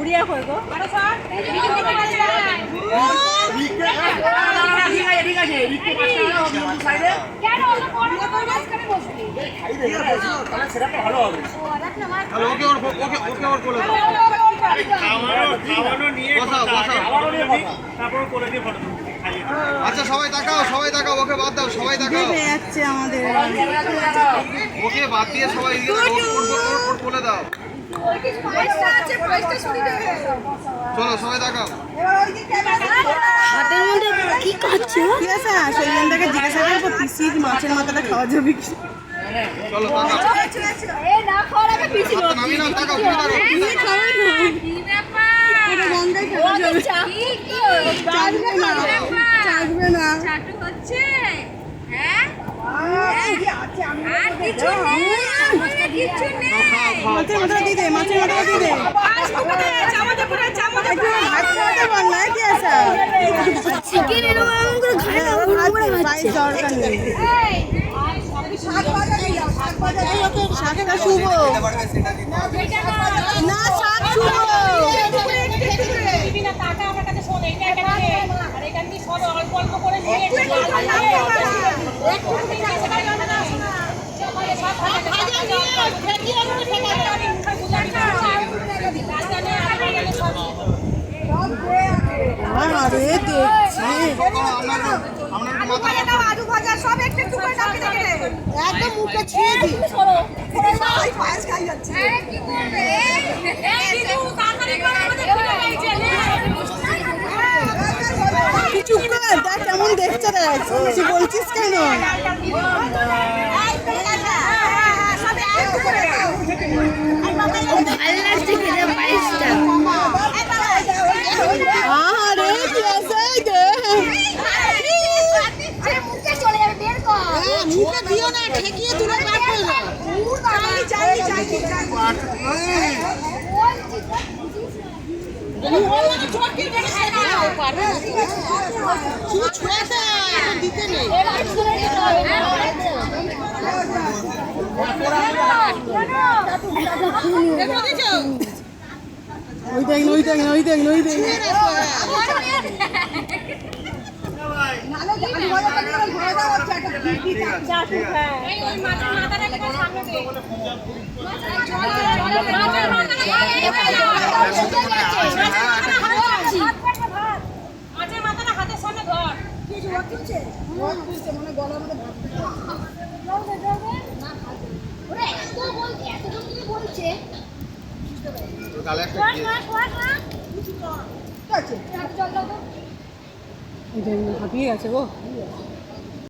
বুড়িয়া কই গো আরে স্যার ঠিক আছে রিককে পাঁচটা সাইডে কেন ওটা পড়লে কই মাঝখানে বসবি খাই দে তাহলে সেটা তো ভালো হবে ও রাখ না মার তাহলে ওকে ওর কোলে দাও খাওয়ানো নিয়ে বসা খাওয়ানো নিয়ে তারপর কোলে দিয়ে ফটো আচ্ছা সবাই তাকাও ওকে বাদ দাও সবাই তাকাও দেখে যাচ্ছে আমাদের ওকে বাদ দিয়ে সবাই ওর কোলে দাও চলো সবাই তাকাও হাতের মধ্যে কি করছো কি আছে শৈলেন্দ্রকে জিজ্ঞাসা করবো পিসি মাছের মাথাটা খাওয়া যাবে কি চলো তাকাও এ না খাওয়ার আগে পিসি নামি না তাকাও তুমি তাকাও কি ব্যাপার এটা গঙ্গায় খাওয়া যাবে চাটবে না চাটু হচ্ছে হ্যাঁ আর কিছু নেই কিছু নেই মাছের মাথাটা দিয়ে দে চামচে করে ভাত খাওয়াতে বল না কি আছে চিকেন এর এমন করে ঘাড়ে ভাই দরকার নেই শাকটা শুভ না শাক শুভ বিভিন্ন টাকা আমার কাছে শোন এটা আর এটা নিয়ে সব অল্প অল্প করে নিয়ে একটু ঠিক আছে ভাই না শোনা সব ভাজা নিয়ে ফেকি আমাকে ফেকা আমি মুখে বুঝাচ্ছি রাজধানী আর সব আরে দেখছি আলু ভাজা সব একটু একটু করে নামিয়ে দেখে একদম মুখে ছিঁড়ে দি সবাই পায়েস খাই যাচ্ছে আরে কি করবে এই দিদু তাড়াতাড়ি করে আমাদের খেতে চাইছে কিছু কর দেখ কেমন দেখছে রে কিছু বলছিস কেন সব একটু করে ভালো লাগছে খেতে পায়েসটা আরে কি আছে গে মুখে চলে যাবে বের কর মুখে দিও না ঠেকিয়ে তুলে বার করে দাও চাই ওই দেখ মাছের মাথাটা হাতের সামনে ধর মনে গলার মধ্যে বলছে হাঁপিয়ে গেছে গো